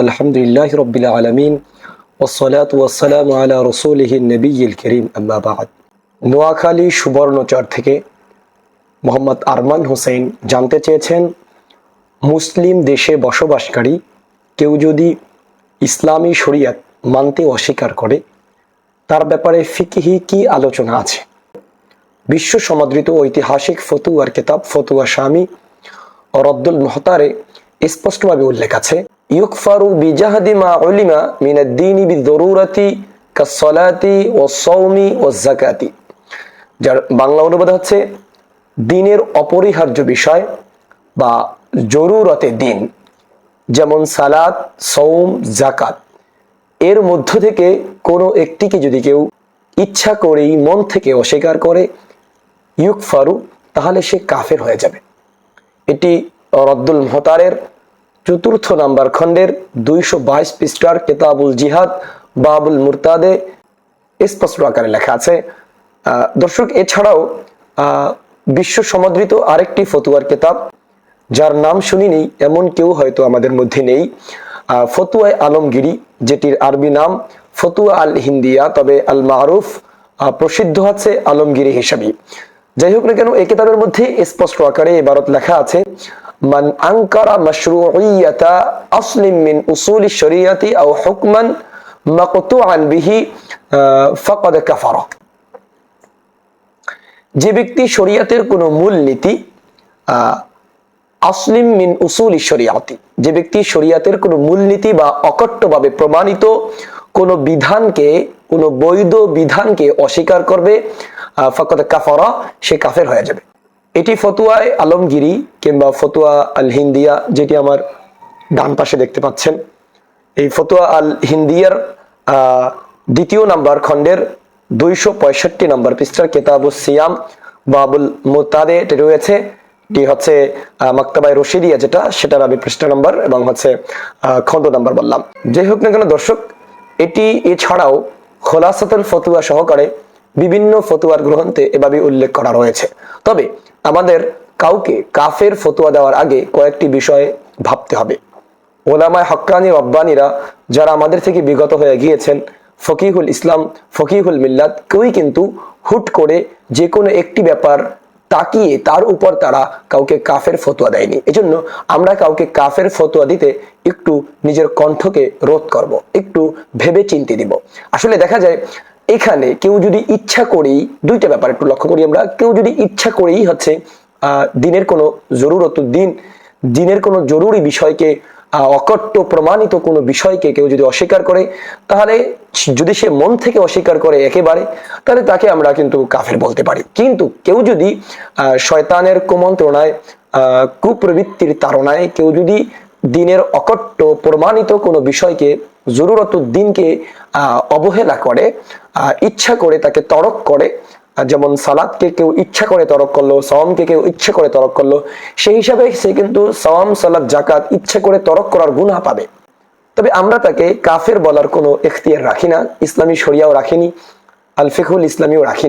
আলহামদুলিল্লাহি রাব্বিল আলামিন ওয়াসসালাতু ওয়াসসালামু আলা রাসূলিহিন নবিয়্যিল কারীম আম্মা বা'দ। নোয়াখালী সুবর্ণচর থেকে মোহাম্মদ আরমান হোসেন জানতে চেয়েছেন, মুসলিম দেশে বসবাসকারী কেউ যদি ইসলামী শরিয়ত মানতে অস্বীকার করে তার ব্যাপারে ফিকহি কি আলোচনা আছে? বিশ্ব সমাদৃত ঐতিহাসিক ফতুয়ার কিতাব ফতুয়া শামী ও রদ্দুল মুহতারে স্পষ্টভাবে উল্লেখ আছে, ইউকফারু বিজাহদি মা উলিমা মিনাদ দীনি বিদরুরাতি কাসসালাতি ওয়াস-সাওমি ওয়াজ-যাকাতি। যার বাংলা অনুবাদ হচ্ছে, দ্বীনের অপরিহার্য বিষয় বা জরুরতে দ্বীন যেমন সালাত, সওম, যাকাত এর মধ্য থেকে কোনো একটিকে যদি কেউ ইচ্ছা করেই মন থেকে অস্বীকার করে, ইউকফারু, তাহলে সে কাফের হয়ে যাবে। এটি রদ্দুল মুহতারের ৪র্থ নাম্বার খণ্ডের ২২২ পৃষ্ঠার কিতাবুল জিহাদ বাবুল মুরতাদে স্পষ্ট আকারে লেখা আছে। দর্শক, এছাড়াও বিশ্ব সমাদৃত আরেকটি ফতুয়ার কিতাব, যার নাম শুনিনি এমন কেউ হয়তো আমাদের মধ্যে নেই, ফতুয়া আলমগীরি, যেটির আরবি নাম ফতুয়া আল হিন্দিয়া, তবে আল মারুফ প্রসিদ্ধ আছে আলমগীরি হিসাবে। যাই হোক না কেন, এই কিতাবের মধ্যে স্পষ্ট আকারে ইবারত লেখা আছে, মান আনকারা মাশরুইয়াতা আসলিম মিন উসুলি শরিয়াতি আও হুকমান মাকতুআন বিহি ফাকাদ কাফারা। যে ব্যক্তি শরিয়াতের কোনো মূল নীতি, আসলিম মিন উসুলি শরিয়াতি, যে ব্যক্তি শরিয়াতের কোনো মূলনীতি বা অকট্টভাবে প্রমাণিত কোনো বিধানকে, কোনো বৈধ বিধানকে অস্বীকার করবে, ফাকাদ কাফারা, সে কাফের হয়ে যাবে। এটি ফতুয়ায় আলমগীরি কিংবা ফতুয়া আল হিন্দিয়া, যেটি আমার ডান পাশে দেখতে পাচ্ছেন, এই ফতুয়া আল হিন্দিয়ার ২য় নাম্বার খণ্ডের ২৬৫ নম্বর পৃষ্ঠার কিতাবুস সিয়াম বাবুল মুরতাদে এটি রয়েছে। এটি হচ্ছে মাকতাবায়ে রশিদিয়া, যেটা সেটার আমি পৃষ্ঠা নাম্বার এবং হচ্ছে খণ্ড নাম্বার বললাম। যাই হোক না কেন দর্শক, এটি এছাড়াও খোলাসাতুল ফতুয়া সহকারে বিভিন্ন ফতুয়ার গ্রন্থে এভাবে উল্লেখ করা রয়েছে। তবে আমাদের কাউকে কাফের ফতুয়া দেওয়ার আগে কয়েকটি বিষয়ে ভাবতে হবে। ওলামায়ে হক্কানি রব্বানিরা যারা আমাদের থেকে বিগত হয়ে গিয়েছেন, ফকিহুল ইসলাম, ফকিহুল মিল্লাত, কেউই কিন্তু হুট করে যে কোনো একটি ব্যাপার তাকিয়ে তার উপর তারা কাউকে কাফের ফতুয়া দেয়নি। এজন্য আমরা কাউকে কাফের ফতুয়া দিতে একটু নিজের কণ্ঠকে রোধ করব, একটু ভেবে চিন্তে দিব। আসলে দেখা যায় এখানে কেউ যদি ইচ্ছা করেই, দুইটা ব্যাপার একটু লক্ষ্য করি আমরা, কেউ যদি ইচ্ছা করেই হচ্ছে দিনের কোনো জরুরত দিনের কোনো জরুরি বিষয়কে, অকট্ট প্রমাণিত কোনো বিষয়কে কেউ যদি অস্বীকার করে, তাহলে যদি সে মন থেকে অস্বীকার করে একেবারে, তাহলে তাকে আমরা কিন্তু কাফের বলতে পারি। কিন্তু কেউ যদি শয়তানের কুমন্ত্রণায়, কুপ্রবৃত্তির তাড়নায় কেউ যদি দিনের অকট্ট প্রমাণিত কোনো বিষয়কে, জরুরত দিনকে অবহেলা করে, ইচ্ছা করে তাকে তরক করে, যেমন সালাতকে কেউ ইচ্ছা করে তরক করলো, সওমকে কেউ ইচ্ছা করে তরক করলো, সেই হিসাবে সে কিন্তু সওম, সালাত, যাকাত ইচ্ছা করে তরক করার গুনাহ পাবে। তবে আমরা তাকে কাফের বলার কোনো এখতিয়ার রাখি না, ইসলামী শরিয়াও রাখিনি, আল ফিকহুল ইসলামীও রাখিনি।